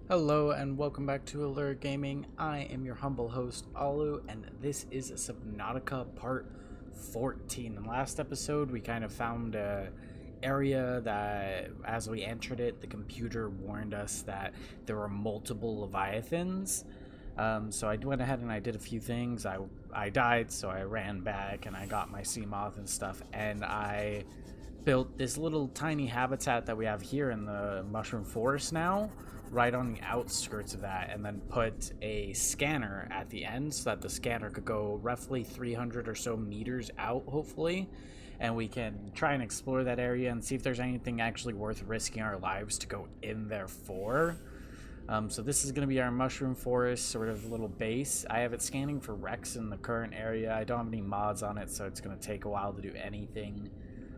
Hello and welcome back to Allure Gaming. I am your humble host, Alu, and this is Subnautica Part 14. In the last episode, we kind of found a area that, as we entered it, the computer warned us that there were multiple Leviathans. So I went ahead and I did a few things. I died, so I ran back and I got my sea moth and stuff, and I built this little tiny habitat that we have here in the mushroom forest now, right on the outskirts of that, and then put a scanner at the end so that the scanner could go roughly 300 or so meters out, hopefully, and we can try and explore that area and see if there's anything actually worth risking our lives to go in there for. So this is going to be our mushroom forest sort of little base. I have it scanning for wrecks in the current area. I don't have any mods on it, so it's going to take a while to do anything.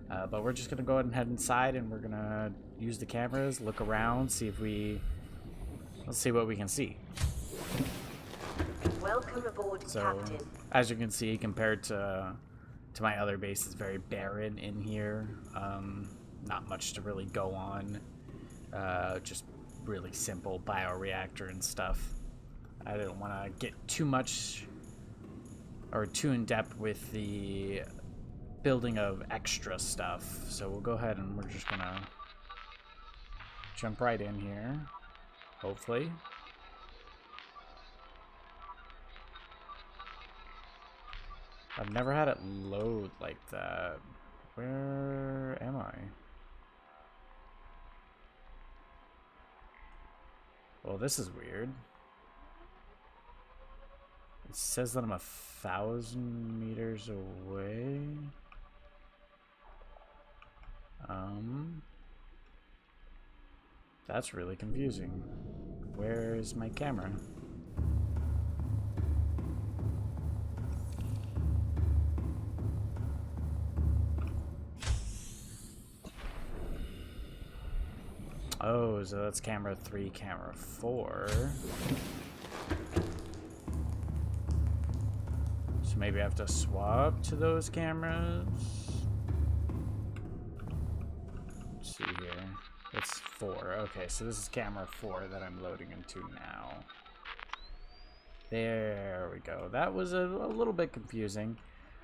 But we're just going to go ahead and head inside, and we're going to use the cameras, look around, see if let's see what we can see. Welcome aboard, Captain. As you can see, compared to my other base, it's very barren in here. Not much to really go on. Just really simple bioreactor and stuff. I didn't want to get too much or too in depth with the building of extra stuff, so we'll go ahead and we're just gonna jump right in here, hopefully. I've never had it load like that. Where am I? Well, this is weird. It says that I'm 1,000 meters away. That's really confusing. Where's my camera? Oh, so that's camera 3, camera 4. So maybe I have to swap to those cameras. Let's see here. It's 4. Okay, so this is camera 4 that I'm loading into now. There we go. That was a little bit confusing.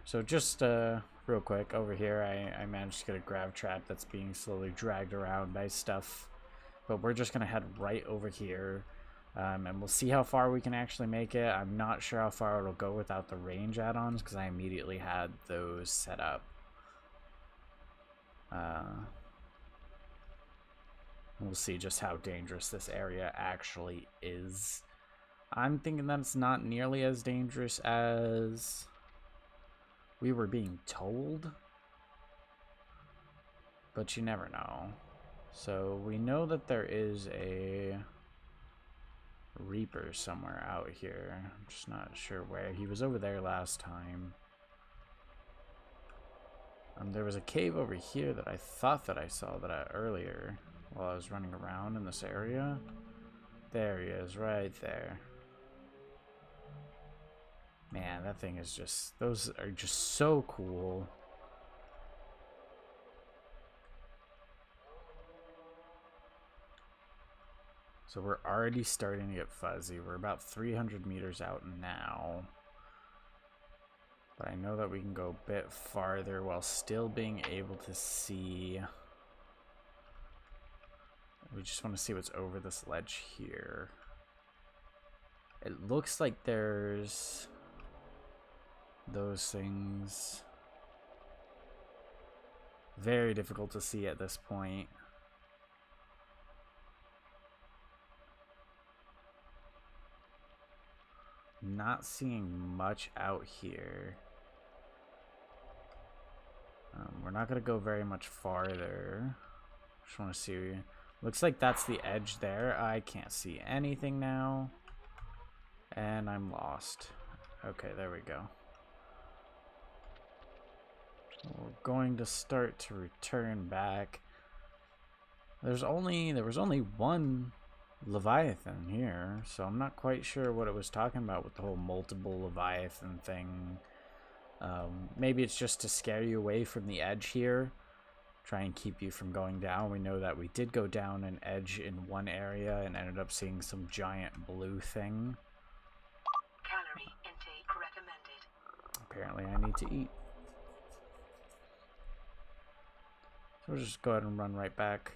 So just real quick, over here I managed to get a grav trap that's being slowly dragged around by stuff. But we're just going to head right over here. And we'll see how far we can actually make it. I'm not sure how far it'll go without the range add-ons, because I immediately had those set up. We'll see just how dangerous this area actually is. I'm thinking that it's not nearly as dangerous as we were being told, but you never know. So we know that there is a Reaper somewhere out here. I'm just not sure where. He was over there last time. There was a cave over here that I thought that I saw that earlier while I was running around in this area. There he is, right there. Man, that thing is just... those are just so cool. So we're already starting to get fuzzy. We're about 300 meters out now. But I know that we can go a bit farther while still being able to see. We just want to see what's over this ledge here. It looks like there's those things. Very difficult to see at this point. Not seeing much out here. We're not going to go very much farther. Just want to see. Looks like that's the edge there. I can't see anything now. And I'm lost. Okay, there we go. We're going to start to return back. There was only one Leviathan here, so I'm not quite sure what it was talking about with the whole multiple Leviathan thing. Maybe it's just to scare you away from the edge here. try and keep you from going down. We know that we did go down an edge in one area and ended up seeing some giant blue thing. Calorie intake recommended. Apparently I need to eat. So we'll just go ahead and run right back.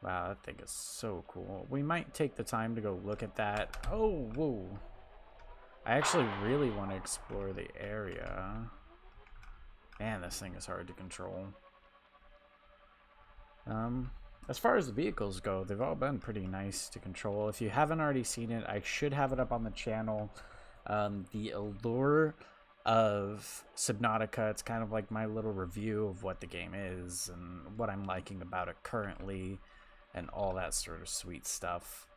Wow, that thing is so cool. We might take the time to go look at that. Oh, whoa. I actually really want to explore the area. Man, this thing is hard to control. As far as the vehicles go, they've all been pretty nice to control. If you haven't already seen it, I should have it up on the channel. The allure of Subnautica, it's kind of like my little review of what the game is and what I'm liking about it currently and all that sort of sweet stuff.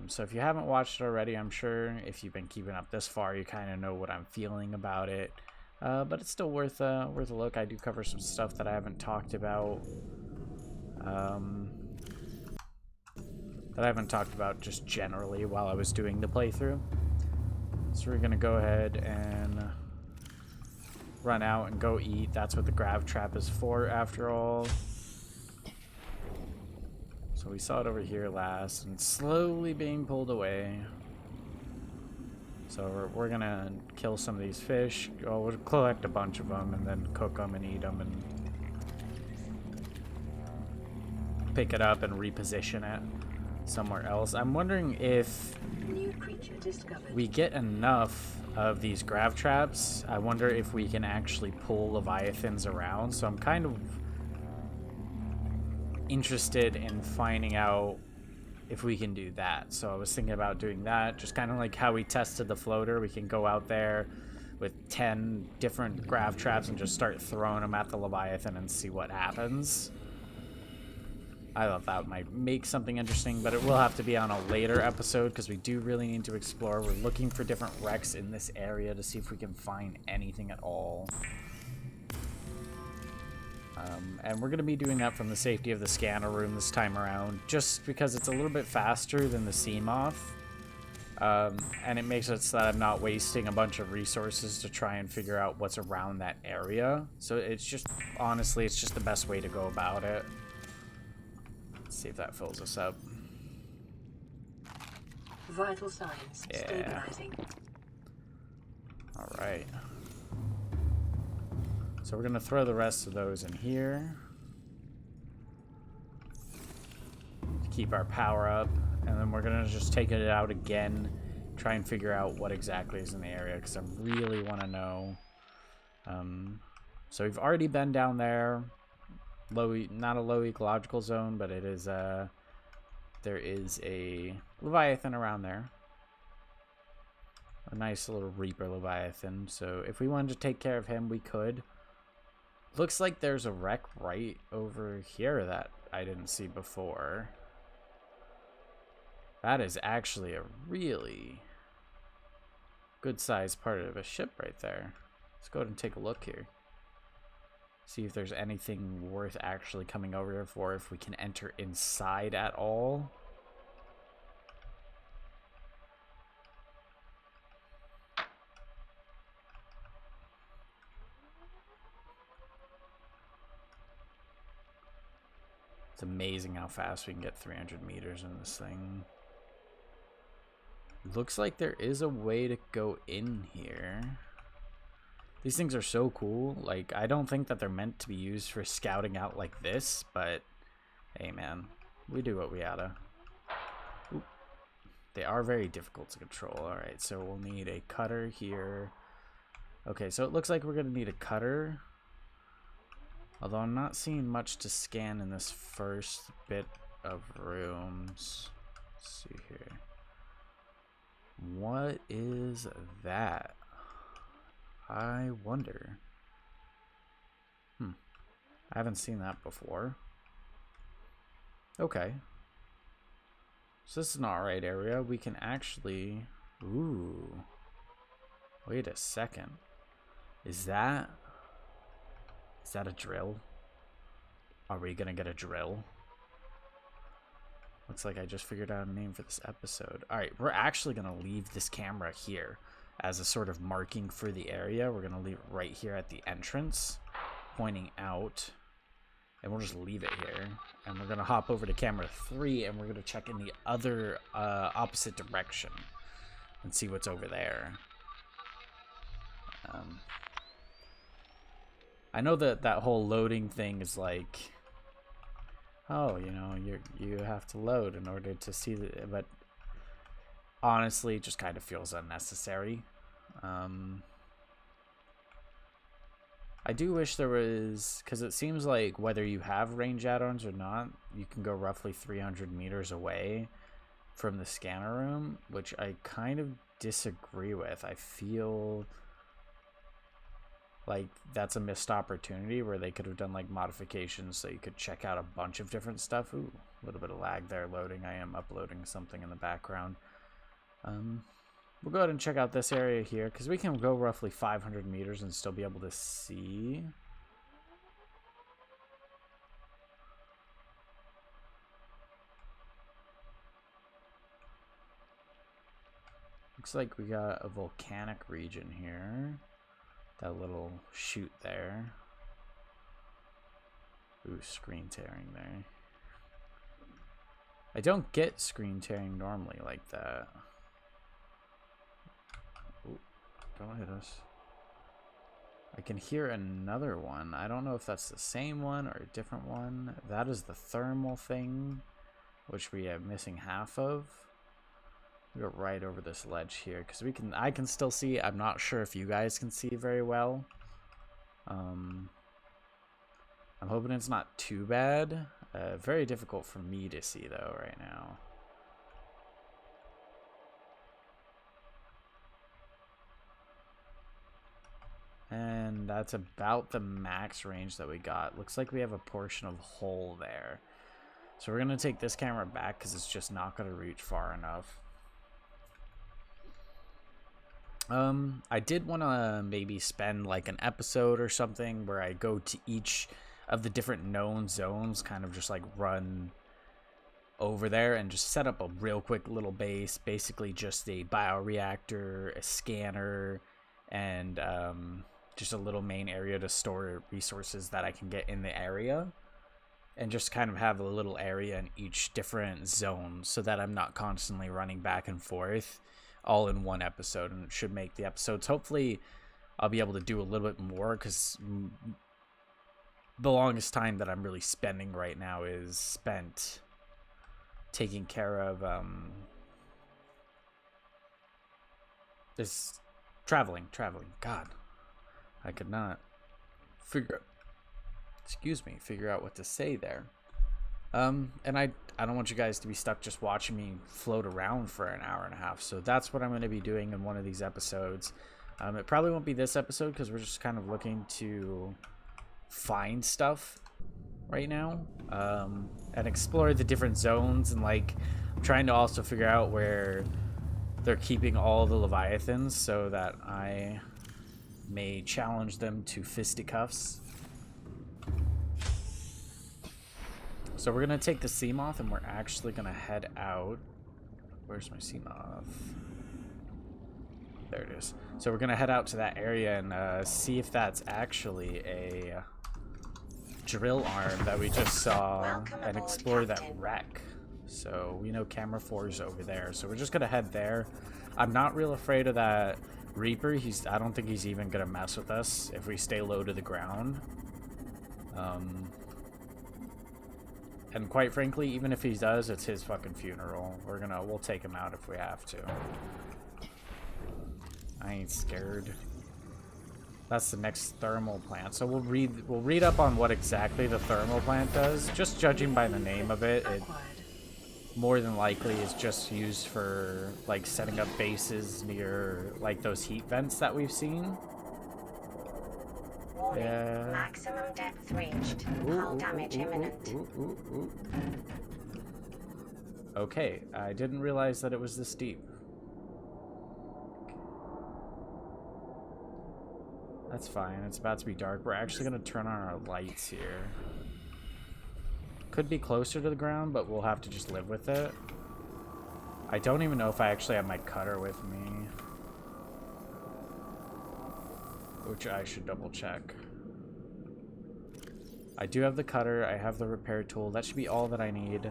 So if you haven't watched it already, I'm sure if you've been keeping up this far, you kind of know what I'm feeling about it. But it's still worth a look. I do cover some stuff that I haven't talked about. That I haven't talked about just generally while I was doing the playthrough. So we're gonna go ahead and run out and go eat. That's what the grav trap is for, after all. So we saw it over here last, and it's slowly being pulled away. So we're gonna kill some of these fish. Oh, we'll collect a bunch of them and then cook them and eat them and pick it up and reposition it somewhere else. I'm wondering if New creature discovered. we get enough of these grav traps. I wonder if we can actually pull leviathans around. So I'm kind of interested in finding out if we can do that. So I was thinking about doing that, just kind of like how we tested the floater. We can go out there with 10 different grav traps and just start throwing them at the leviathan and see what happens. I thought that might make something interesting, but it will have to be on a later episode because we do really need to explore. We're looking for different wrecks in this area to see if we can find anything at all. And we're going to be doing that from the safety of the scanner room this time around, just because it's a little bit faster than the sea moth. And it makes it so that I'm not wasting a bunch of resources to try and figure out what's around that area. So it's just, honestly, it's just the best way to go about it. Let's see if that fills us up. Vital signs stabilizing. All right. So we're going to throw the rest of those in here to keep our power up, and then we're going to just take it out again, try and figure out what exactly is in the area because I really want to know. So we've already been down there. Not a low ecological zone, but it is there is a leviathan around there. A nice little reaper leviathan. So if we wanted to take care of him, we could. Looks like there's a wreck right over here that I didn't see before. That is actually a really good sized part of a ship right there. Let's go ahead and take a look here. See if there's anything worth actually coming over here for, if we can enter inside at all. It's amazing how fast we can get 300 meters in this thing. Looks like there is a way to go in here. These things are so cool. Like, I don't think that they're meant to be used for scouting out like this, but hey, man, we do what we gotta. Oop. They are very difficult to control. All right, so we'll need a cutter here. Okay, so it looks like we're gonna need a cutter. Although I'm not seeing much to scan in this first bit of rooms. Let's see here. What is that? I wonder. I haven't seen that before. Okay. So this is an alright area. We can actually... Ooh. Wait a second. Is that a drill? Are we gonna get a drill? Looks like I just figured out a name for this episode. Alright, we're actually gonna leave this camera here. as a sort of marking for the area. We're going to leave it right here at the entrance, pointing out. And we'll just leave it here. And we're going to hop over to camera 3, and we're going to check in the other opposite direction and see what's over there. I know that that whole loading thing is like, oh, you know, you have to load in order to see the, but honestly, it just kind of feels unnecessary. I do wish there was, because it seems like whether you have range add-ons or not, you can go roughly 300 meters away from the scanner room, which I kind of disagree with. I feel like that's a missed opportunity where they could have done like modifications so you could check out a bunch of different stuff. Ooh, a little bit of lag there loading. I am uploading something in the background. We'll go ahead and check out this area here because we can go roughly 500 meters and still be able to see. Looks like we got a volcanic region here. That little chute there. Ooh, screen tearing there. I don't get screen tearing normally like that. Ooh, don't hit us. I can hear another one. I don't know if that's the same one or a different one. That is the thermal thing, which we are missing half of. We go right over this ledge here because I can still see. I'm not sure if you guys can see very well. I'm hoping it's not too bad. Very difficult for me to see though right now. And that's about the max range that we got. Looks like we have a portion of hole there. So we're gonna take this camera back because it's just not gonna reach far enough. I did want to maybe spend like an episode or something where I go to each of the different known zones, kind of just like run over there and just set up a real quick little base, basically just a bioreactor, a scanner, and just a little main area to store resources that I can get in the area, and just kind of have a little area in each different zone so that I'm not constantly running back and forth all in one episode. And it should make the episodes, hopefully I'll be able to do a little bit more, because the longest time that I'm really spending right now is spent taking care of this traveling. God, I could not figure out what to say there. And I don't want you guys to be stuck just watching me float around for an hour and a half. So that's what I'm going to be doing in one of these episodes. It probably won't be this episode because we're just kind of looking to find stuff right now, and explore the different zones, and like trying to also figure out where they're keeping all the Leviathans so that I may challenge them to fisticuffs. So we're going to take the Seamoth and we're actually going to head out. Where's my Seamoth? There it is. So we're going to head out to that area and see if that's actually a drill arm that we just saw, and explore that wreck. So we know camera 4 is over there. So we're just going to head there. I'm not real afraid of that Reaper. I don't think he's even going to mess with us if we stay low to the ground. And quite frankly, even if he does, it's his fucking funeral. We'll take him out if we have to. I ain't scared. That's the next thermal plant. So we'll read up on what exactly the thermal plant does. Just judging by the name of it, it more than likely is just used for like setting up bases near like those heat vents that we've seen. Warning, Yeah. maximum depth reached. Hull damage imminent. Okay, I didn't realize that it was this deep. That's fine. It's about to be dark. We're actually going to turn on our lights here. Could be closer to the ground, but we'll have to just live with it. I don't even know if I actually have my cutter with me. which I should double check. I do have the cutter, I have the repair tool. That should be all that I need.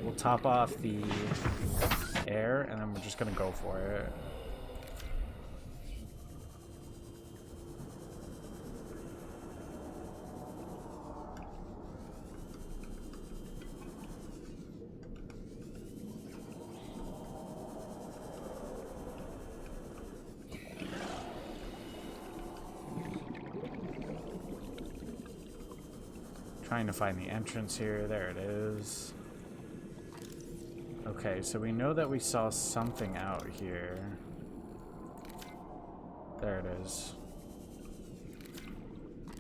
We'll top off the air, and then we're just gonna go for it. Trying to find the entrance here. There it is. Okay, so we know that we saw something out here. There it is.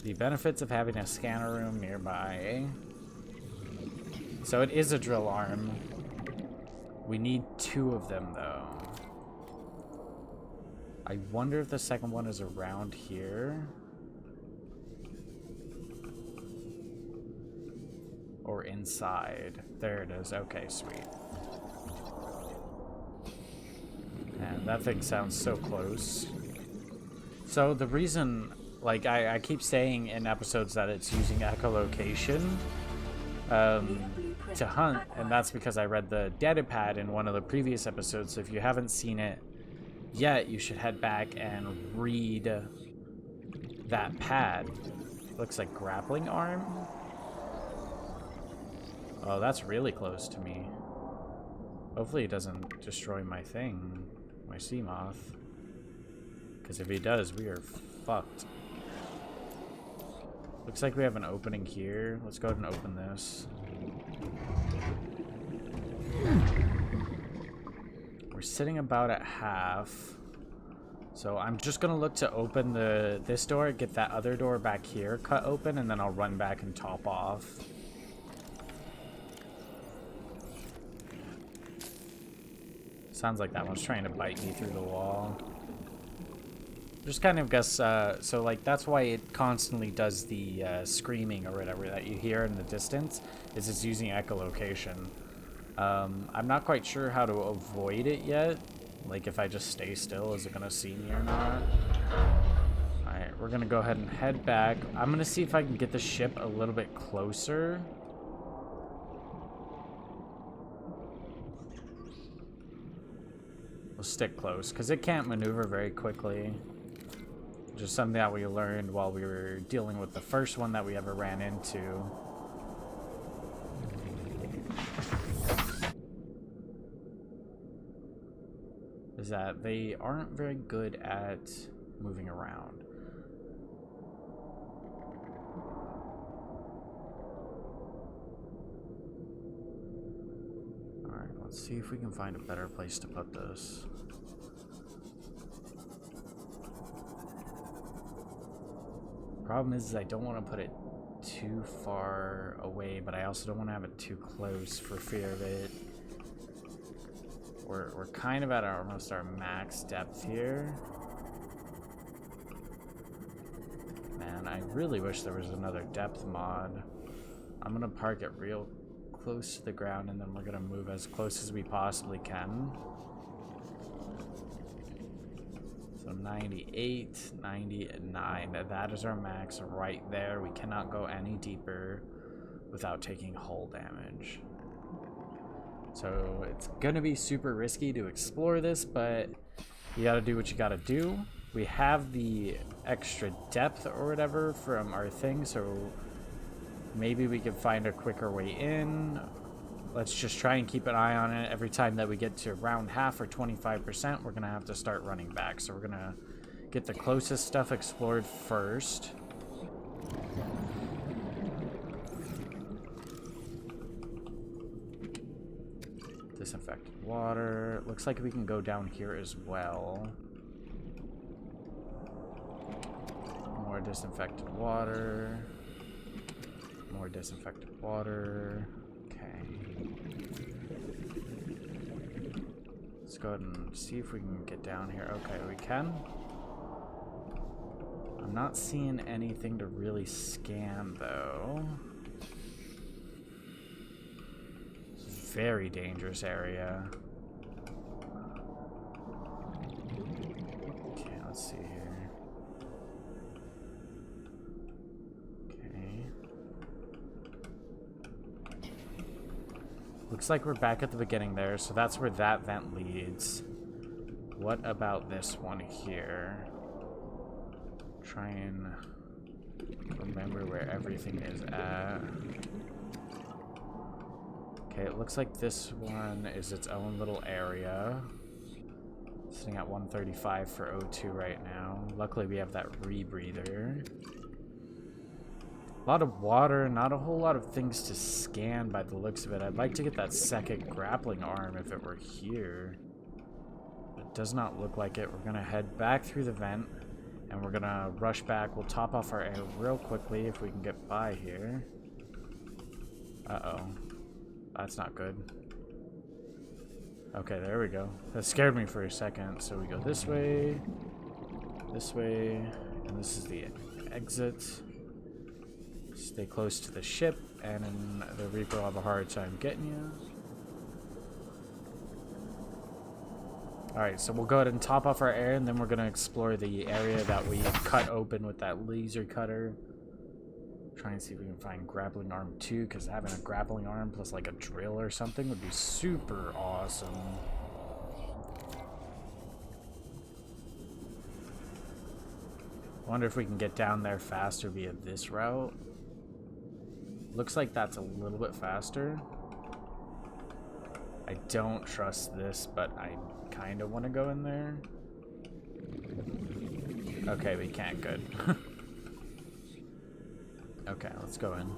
The benefits of having a scanner room nearby. So it is a drill arm. We need 2 of them, though. I wonder if the second one is around here. Or inside. There it is. Okay, sweet. Man, that thing sounds so close. So the reason, like, I keep saying in episodes that it's using echolocation to hunt, and that's because I read the data pad in one of the previous episodes. So if you haven't seen it yet, you should head back and read that pad. Looks like grappling arm. Oh, that's really close to me. Hopefully it doesn't destroy my thing, my sea moth. Because if he does, we are fucked. Looks like we have an opening here. Let's go ahead and open this. We're sitting about at half. So I'm just gonna look to open this door, get that other door back here cut open, and then I'll run back and top off. Sounds like that one's trying to bite me through the wall. Just kind of guess, so like that's why it constantly does the screaming or whatever that you hear in the distance, is it's using echolocation. I'm not quite sure how to avoid it yet. Like if I just stay still, is it gonna see me or not? Alright, we're gonna go ahead and head back. I'm gonna see if I can get the ship a little bit closer. We'll stick close, because it can't maneuver very quickly. Just something that we learned while we were dealing with the first one that we ever ran into. Is that they aren't very good at moving around. Alright, let's see if we can find a better place to put this. Problem is I don't want to put it too far away, but I also don't want to have it too close for fear of it. We're kind of at almost our max depth here. Man, I really wish there was another depth mod. I'm gonna park it real close to the ground, and then we're gonna move as close as we possibly can. So 98, 99, that is our max right there. We cannot go any deeper without taking hull damage. So it's gonna be super risky to explore this, but you gotta do what you gotta do. We have the extra depth or whatever from our thing, so maybe we can find a quicker way in. Let's just try and keep an eye on it. Every time that we get to around half or 25%, we're gonna have to start running back. So we're gonna get the closest stuff explored first. Disinfected water. Looks like we can go down here as well. More disinfected water. More disinfected water. Okay. Let's go ahead and see if we can get down here. Okay, we can. I'm not seeing anything to really scan, though. Very dangerous area. Okay, let's see here. Okay. Looks like we're back at the beginning there, so that's where that vent leads. What about this one here? Try and remember where everything is at. Okay, it looks like this one is its own little area. Sitting at 135 for O2 right now. Luckily we have that rebreather. A lot of water, not a whole lot of things to scan by the looks of it. I'd like to get that second grappling arm if it were here. It does not look like it. We're gonna head back through the vent and we're gonna rush back. We'll top off our air real quickly if we can get by here. Uh-oh. That's not good. Okay, there we go. That scared me for a second. So we go this way, and this is the exit. Stay close to the ship, and then the Reaper will have a hard time getting you. Alright, so we'll go ahead and top off our air, and then we're going to explore the area that we cut open with that laser cutter. Try and see if we can find grappling arm 2, because having a grappling arm plus like a drill or something would be super awesome. Wonder if we can get down there faster via this route. Looks like that's a little bit faster. I don't trust this, but I kind of want to go in there. Okay, we can't. Good. Okay, let's go in.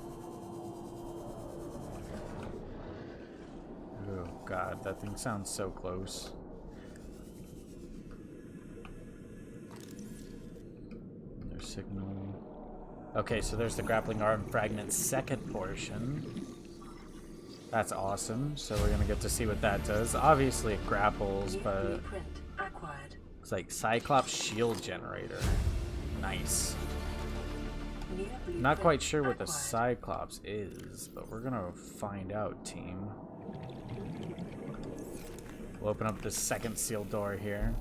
Oh god, that thing sounds so close. There's signal. Okay, so there's the grappling arm fragment's second portion. That's awesome. So we're gonna get to see what that does. Obviously it grapples, but it's like Cyclops shield generator. Nice. Not quite sure what the Cyclops is, but we're gonna find out, team. We'll open up the second sealed door here.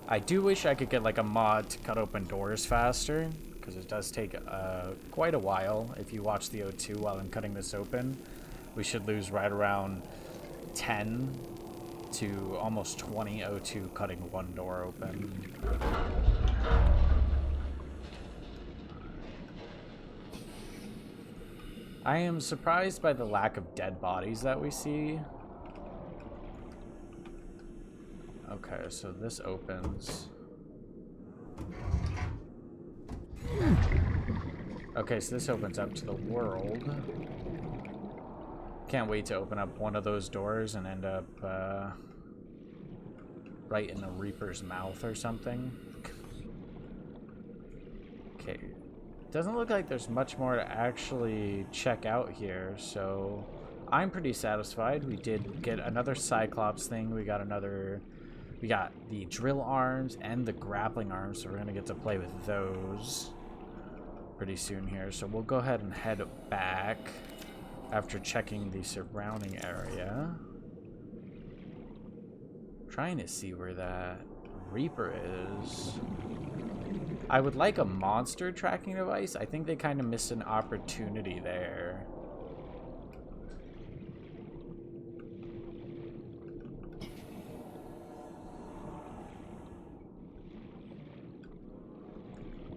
I do wish I could get like a mod to cut open doors faster, because it does take quite a while. If you watch the O2 while I'm cutting this open, we should lose right around 10 to almost 20 O2 cutting one door open. I am surprised by the lack of dead bodies that we see. Okay, so this opens. Okay, so this opens up to the world. Can't wait to open up one of those doors and end up right in the Reaper's mouth or something. Okay. Doesn't look like there's much more to actually check out here, so I'm pretty satisfied. We did get another Cyclops thing. We got the drill arms and the grappling arms, so we're gonna get to play with those pretty soon here. So we'll go ahead and head back after checking the surrounding area. Trying to see where that Reaper is. I would like a monster tracking device. I think they kind of missed an opportunity there.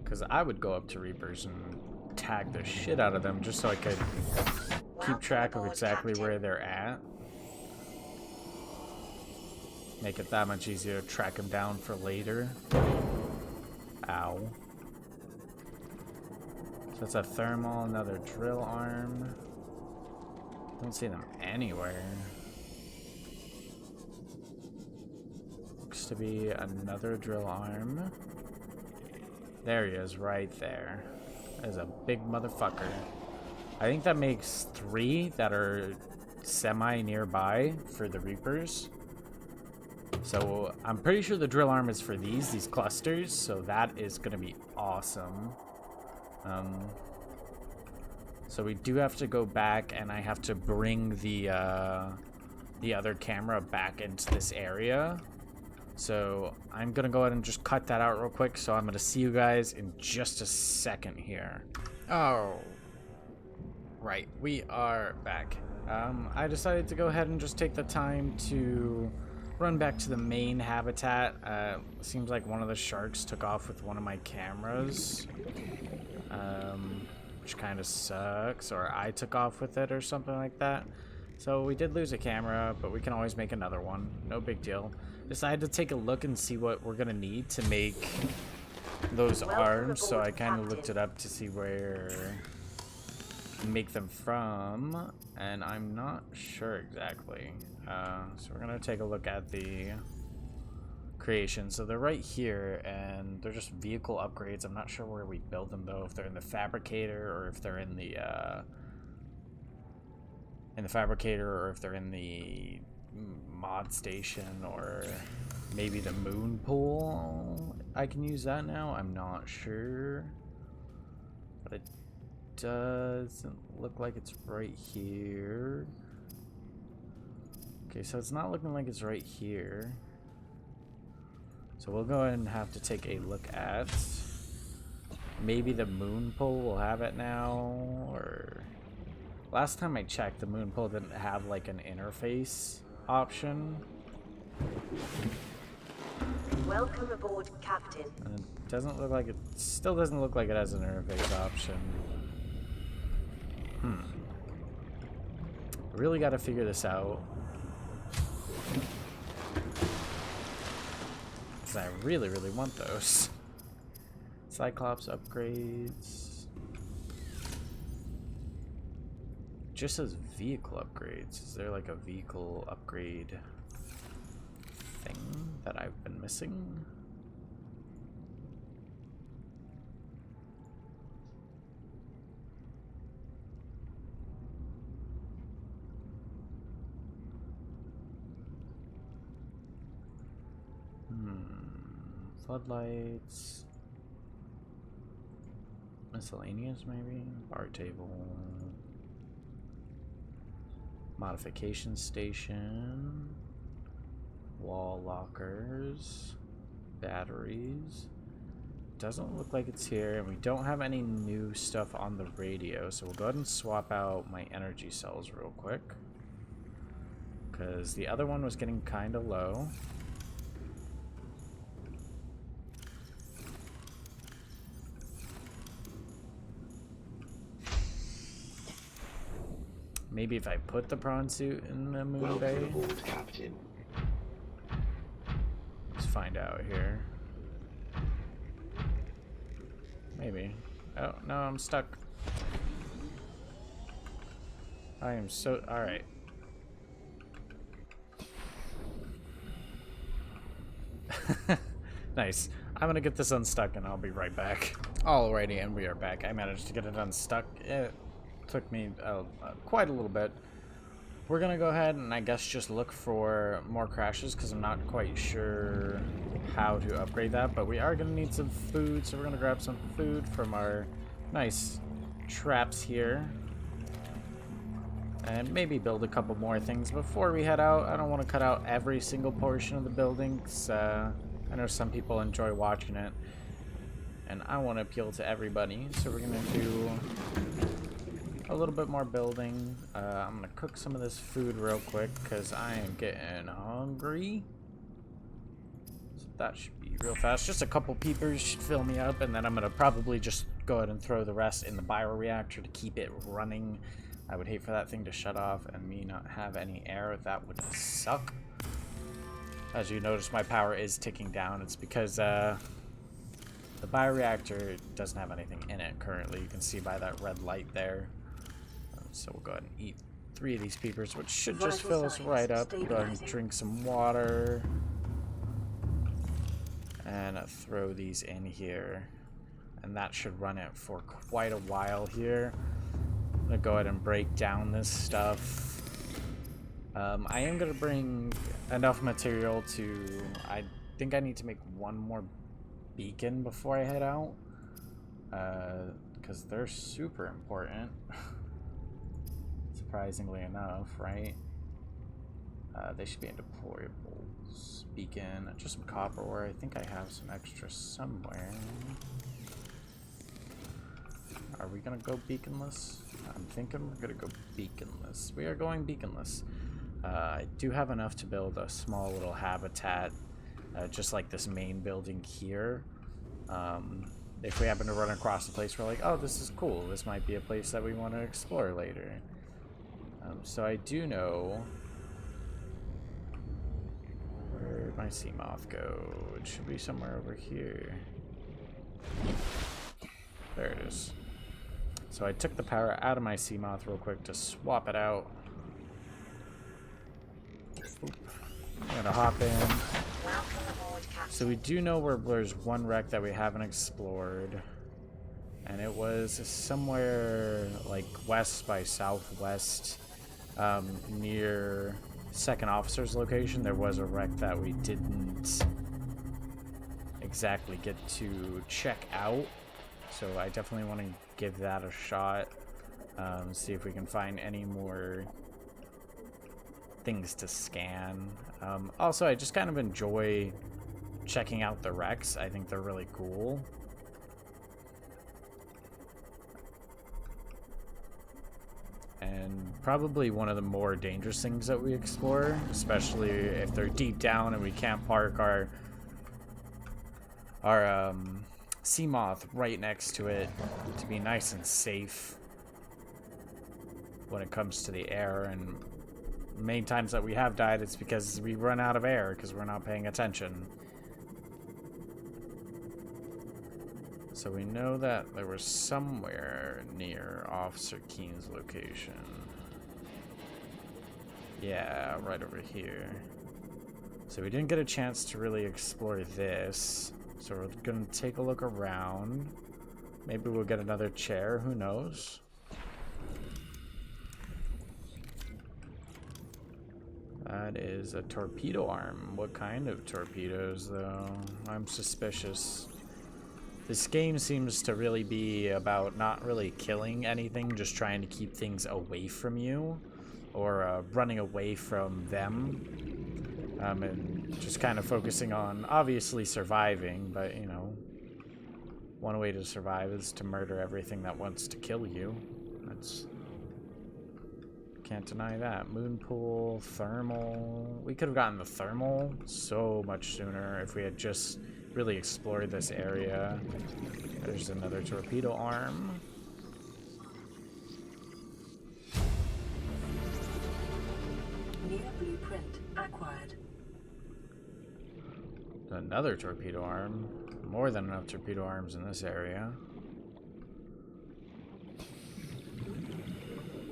Because I would go up to Reapers and tag the shit out of them just so I could keep track of exactly where they're at. Make it that much easier to track them down for later. Ow. So that's a thermal, another drill arm. Don't see them anywhere. Looks to be another drill arm. There he is, right there. There's a big motherfucker. I think that makes 3 that are semi-nearby for the Reapers. So I'm pretty sure the drill arm is for these clusters, so that is going to be awesome. So we do have to go back, and I have to bring the other camera back into this area. So I'm gonna go ahead and just cut that out real quick. So I'm gonna see you guys in just a second here. Oh, right, we are back. I decided to go ahead and just take the time to run back to the main habitat. Seems like one of the sharks took off with one of my cameras, which kind of sucks, or I took off with it or something like that. So we did lose a camera, but we can always make another one. No big deal. Decided to take a look and see what we're gonna need to make those arms. So I kind of looked it up to see where to make them from, and I'm not sure exactly. So we're gonna take a look at the creation. So they're right here, and they're just vehicle upgrades. I'm not sure where we build them though, if they're in the fabricator or if they're in the fabricator, or if they're in the mod station, or maybe the moon pool. I can use that now. I'm not sure, but it doesn't look like it's right here. Okay, so it's not looking like it's right here. So we'll go ahead and have to take a look at maybe the moon pool will have it now, or last time I checked, the moon pool didn't have like an interface option. Welcome aboard, Captain. And it doesn't look like it, still doesn't look like it has an interface option. Really got to figure this out. Because I really, really want those. Cyclops upgrades. Just says vehicle upgrades. Is there like a vehicle upgrade thing that I've been missing? Floodlights. Miscellaneous maybe? Bar table. Modification station. Wall lockers. Batteries. Doesn't look like it's here, and we don't have any new stuff on the radio, so we'll go ahead and swap out my energy cells real quick, because the other one was getting kind of low. Maybe if I put the prawn suit in the moon bay. Aboard, Captain. Let's find out here. Maybe. Oh, no, I'm stuck. I am so... Alright. Nice. I'm gonna get this unstuck and I'll be right back. Alrighty, and we are back. I managed to get it unstuck. It took me quite a little bit. We're gonna go ahead and I guess just look for more crashes, because I'm not quite sure how to upgrade that, but we are gonna need some food, so we're gonna grab some food from our nice traps here and maybe build a couple more things before we head out. I don't want to cut out every single portion of the building, because I know some people enjoy watching it and I want to appeal to everybody, so we're gonna do a little bit more building. I'm gonna cook some of this food real quick because I am getting hungry. So that should be real fast. Just a couple peepers should fill me up, and then I'm gonna probably just go ahead and throw the rest in the bioreactor to keep it running. I would hate for that thing to shut off and me not have any air. That would suck. As you notice, my power is ticking down. It's because the bioreactor doesn't have anything in it currently. You can see by that red light there. So we'll go ahead and eat 3 of these peepers, which should just fill us right up. Go ahead and drink some water. And throw these in here. And that should run it for quite a while here. I'm going to go ahead and break down this stuff. I am going to bring enough material to... I think I need to make one more beacon before I head out. Because they're super important. Surprisingly enough, right? They should be in deployables. Beacon, just some copper ore. I think I have some extra somewhere. Are we gonna go beaconless? I'm thinking we're gonna go beaconless. We are going beaconless. I do have enough to build a small little habitat, just like this main building here. If we happen to run across a place, we're like, oh, this is cool. This might be a place that we want to explore later. So I do know where'd my sea moth go. It should be somewhere over here. There it is. So I took the power out of my sea moth real quick to swap it out. Oop. I'm gonna hop in. So we do know where there's one wreck that we haven't explored, and it was somewhere like west by southwest, near second officer's location. There was a wreck that we didn't exactly get to check out, so I definitely want to give that a shot. See if we can find any more things to scan. Also, I just kind of enjoy checking out the wrecks. I think they're really cool. And probably one of the more dangerous things that we explore, especially if they're deep down and we can't park our sea moth right next to it to be nice and safe when it comes to the air. And main times that we have died, it's because we run out of air because we're not paying attention. So we know that there was somewhere near Officer Keen's location. Yeah, right over here. So we didn't get a chance to really explore this. So we're gonna take a look around. Maybe we'll get another chair, who knows? That is a torpedo arm. What kind of torpedoes, though? I'm suspicious. This game seems to really be about not really killing anything, just trying to keep things away from you, or running away from them, and just kind of focusing on obviously surviving, but you know, one way to survive is to murder everything that wants to kill you. Can't deny that. Moon pool, thermal. We could have gotten the thermal so much sooner if we had just really explored this area. There's another torpedo arm. New blueprint acquired. Another torpedo arm. More than enough torpedo arms in this area.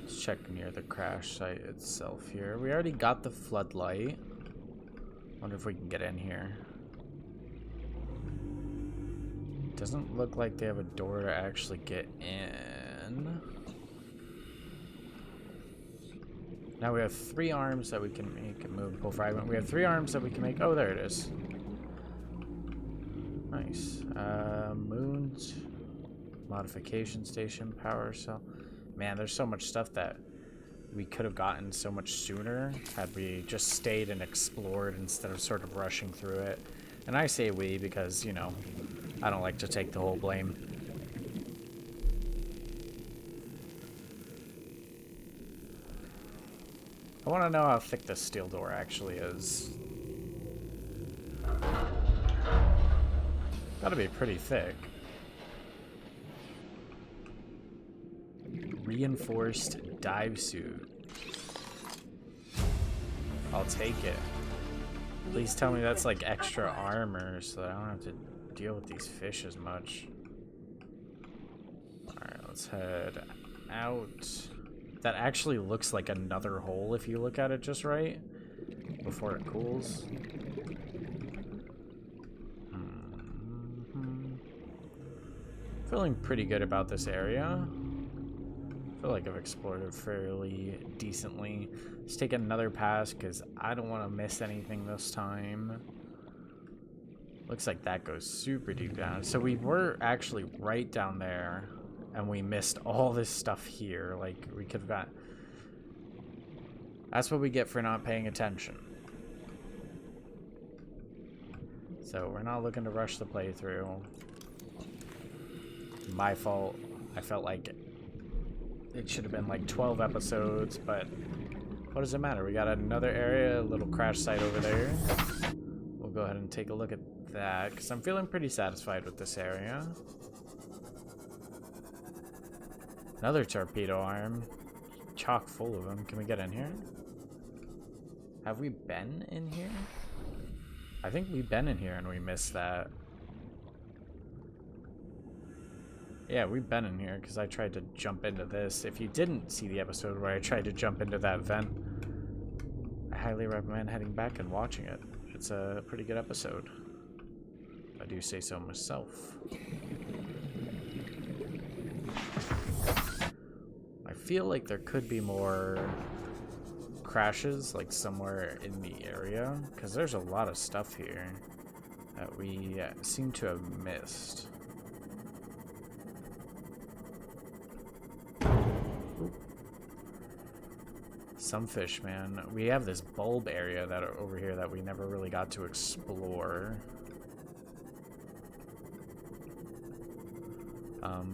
Let's check near the crash site itself here. We already got the floodlight. Wonder if we can get in here. Doesn't look like they have a door to actually get in. Now we have 3 arms that we can make a movable fragment. We have 3 arms that we can make. Oh, there it is. Nice. Moons. Modification station. Power cell. Man, there's so much stuff that we could have gotten so much sooner had we just stayed and explored instead of sort of rushing through it. And I say we because, you know, I don't like to take the whole blame. I want to know how thick this steel door actually is. Gotta be pretty thick. Reinforced dive suit. I'll take it. Please tell me that's like extra armor so that I don't have to deal with these fish as much. Alright, let's head out. That actually looks like another hole if you look at it just right before it cools. Feeling pretty good about this area. I feel like I've explored it fairly decently. Let's take another pass because I don't want to miss anything this time. Looks like that goes super deep down. So we were actually right down there and we missed all this stuff here. Like we could have got... That's what we get for not paying attention. So we're not looking to rush the playthrough. My fault. I felt like it should have been like 12 episodes, but what does it matter? We got another area, a little crash site over there. We'll go ahead and take a look at that, because I'm feeling pretty satisfied with this area. Another torpedo arm. Chock full of them. Can we get in here? Have we been in here? I think we've been in here and we missed that. Yeah, we've been in here because I tried to jump into this. If you didn't see the episode where I tried to jump into that vent, I highly recommend heading back and watching it. It's a pretty good episode. I do say so myself. I feel like there could be more crashes, like somewhere in the area, because there's a lot of stuff here that we seem to have missed. Ooh. Some fish, man. We have this bulb area that are over here that we never really got to explore.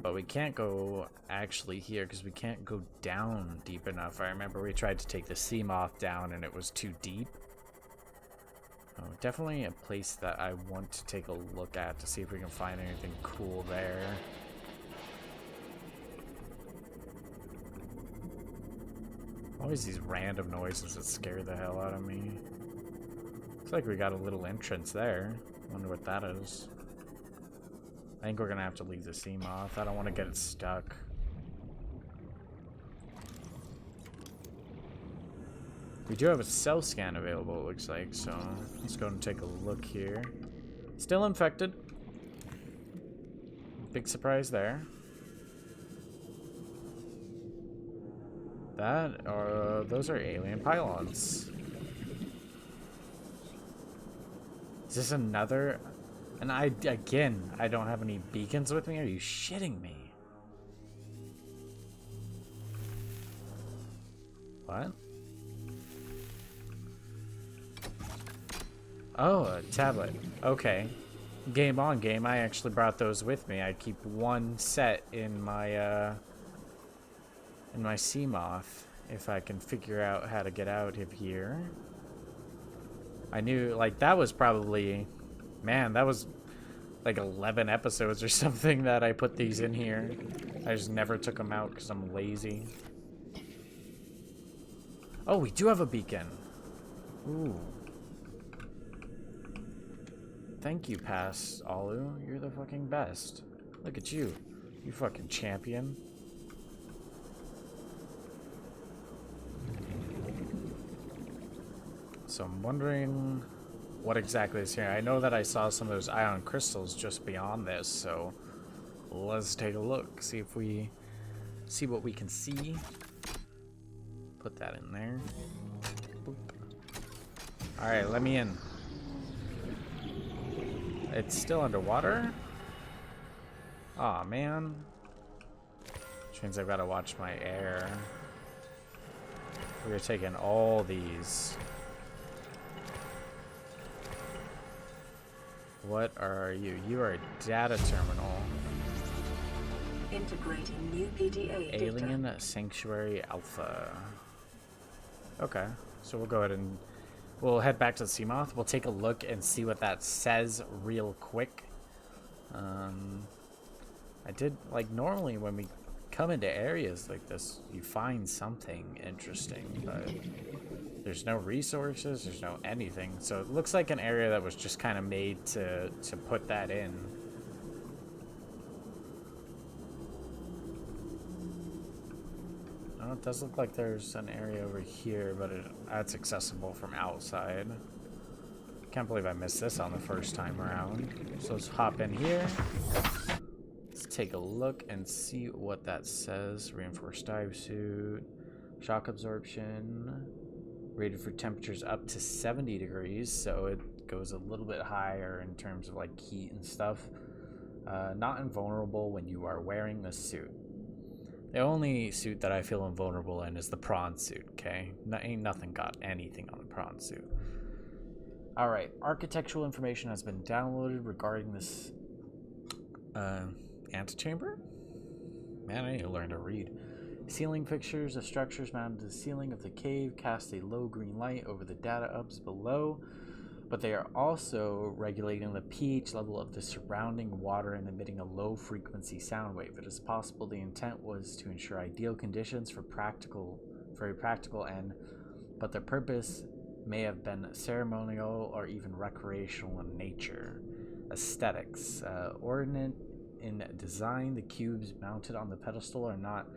But we can't go actually here because we can't go down deep enough. I remember we tried to take the sea moth down and it was too deep. Oh, definitely a place that I want to take a look at to see if we can find anything cool there. Always these random noises that scare the hell out of me. Looks like we got a little entrance there. Wonder what that is. I think we're gonna have to leave the sea moth. I don't want to get it stuck. We do have a cell scan available, it looks like, so let's go and take a look here. Still infected. Big surprise there. Those are alien pylons. Is this another? And I don't have any beacons with me. Are you shitting me? What? Oh, a tablet. Okay. Game on game. I actually brought those with me. I keep one set in my sea moth if I can figure out how to get out of here. I knew, like, that was probably, man, that was like 11 episodes or something that I put these in here. I just never took them out because I'm lazy. Oh, we do have a beacon. Ooh. Thank you, Pass Alu. You're the fucking best. Look at you. You fucking champion. So I'm wondering what exactly is here. I know that I saw some of those ion crystals just beyond this, so let's take a look. See if we see what we can see. Put that in there. Alright, let me in. It's still underwater? Aw, man. Which means I've got to watch my air. We're taking all these. What are you? You are a data terminal. Integrating new PDA data. Alien Sanctuary Alpha. Okay, so we'll go ahead and we'll head back to the sea moth. We'll take a look and see what that says real quick. I did, like, normally when we come into areas like this, you find something interesting, but there's no resources, there's no anything. So it looks like an area that was just kind of made to put that in. Oh, it does look like there's an area over here, but that's accessible from outside. Can't believe I missed this on the first time around. So let's hop in here. Let's take a look and see what that says. Reinforced dive suit, shock absorption, rated for temperatures up to 70 degrees, so it goes a little bit higher in terms of like heat and stuff. Not invulnerable when you are wearing the suit. The only suit that I feel invulnerable in is the prawn suit, okay? Ain't nothing got anything on the prawn suit. Alright, architectural information has been downloaded regarding this antechamber? Man, I need to learn to read. Ceiling fixtures, the structures mounted to the ceiling of the cave cast a low green light over the data hubs below, but they are also regulating the pH level of the surrounding water and emitting a low frequency sound wave. It is possible the intent was to ensure ideal conditions for a practical end, but their purpose may have been ceremonial or even recreational in nature. Aesthetics. Ordinate in design, the cubes mounted on the pedestal are not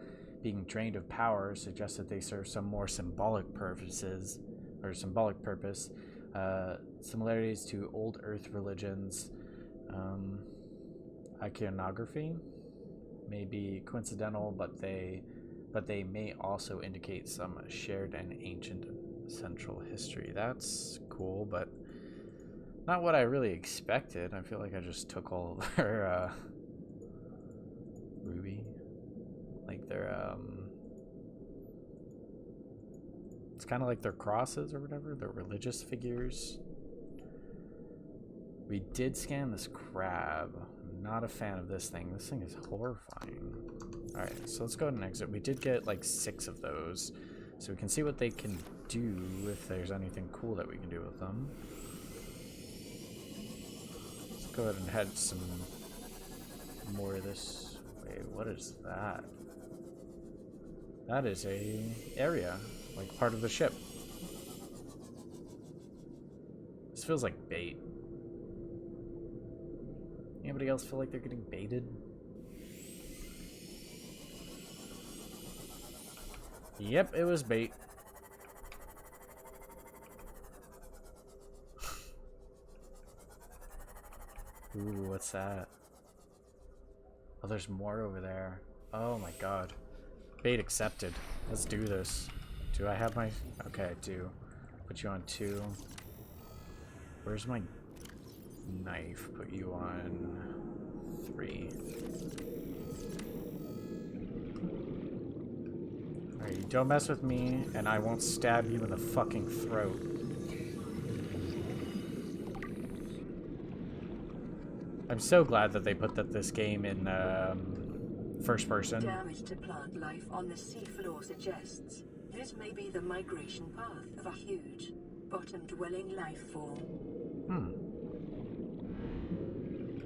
being drained of power, suggests that they serve some more symbolic purpose. Similarities to old Earth religions. Iconography may be coincidental, but they may also indicate some shared and ancient central history. That's cool, but not what I really expected. I feel like I just took all of their ruby, like their it's kind of like their crosses or whatever, their religious figures. We did scan this crab. I'm not a fan of this thing. This thing is horrifying. Alright, so let's go ahead and exit. We did get like 6 of those, so we can see what they can do, if there's anything cool that we can do with them. Let's go ahead and head some more this way. What is that? That is a area, like part of the ship. This feels like bait. Anybody else feel like they're getting baited? Yep, it was bait. Ooh, what's that? Oh, there's more over there. Oh my god. Bait accepted. Let's do this. Do I have my... Okay, I do. Put you on 2. Where's my knife? Put you on 3. Alright, you don't mess with me, and I won't stab you in the fucking throat. I'm so glad that they put this game in first person. Damage to plant life on the seafloor suggests this may be the migration path of a huge, bottom-dwelling life form.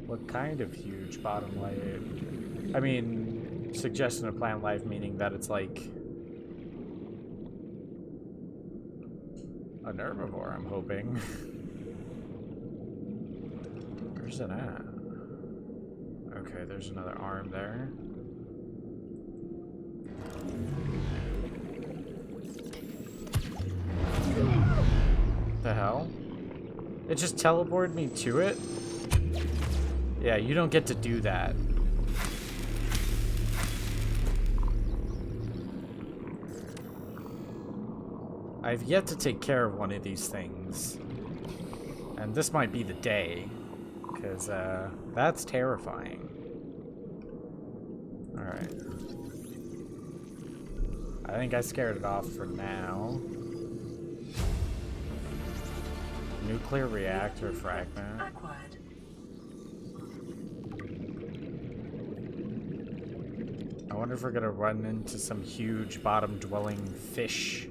What kind of huge bottom life? I mean, suggestion of plant life meaning that it's like an herbivore, I'm hoping. Where's it at? Okay, there's another arm there. The hell? It just teleported me to it? Yeah, you don't get to do that. I've yet to take care of one of these things. And this might be the day. Because, that's terrifying. Alright. I think I scared it off for now. Nuclear reactor fragment. Acquired. I wonder if we're gonna run into some huge bottom-dwelling fish.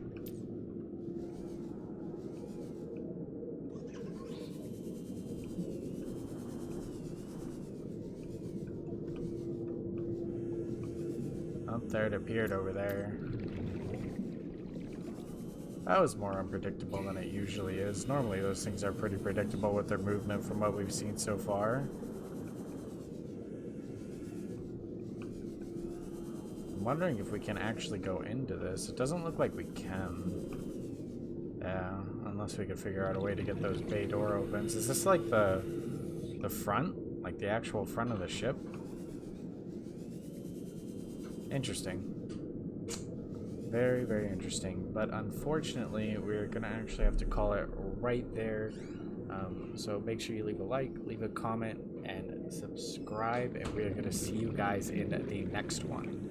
There it appeared over there. That was more unpredictable than it usually is. Normally those things are pretty predictable with their movement from what we've seen so far. I'm wondering if we can actually go into this. It doesn't look like we can. Yeah, unless we could figure out a way to get those bay door opens. Is this like the front? Like the actual front of the ship? Interesting. Very, very interesting. But unfortunately, we're going to actually have to call it right there. So make sure you leave a like, leave a comment, and subscribe. And we're going to see you guys in the next one.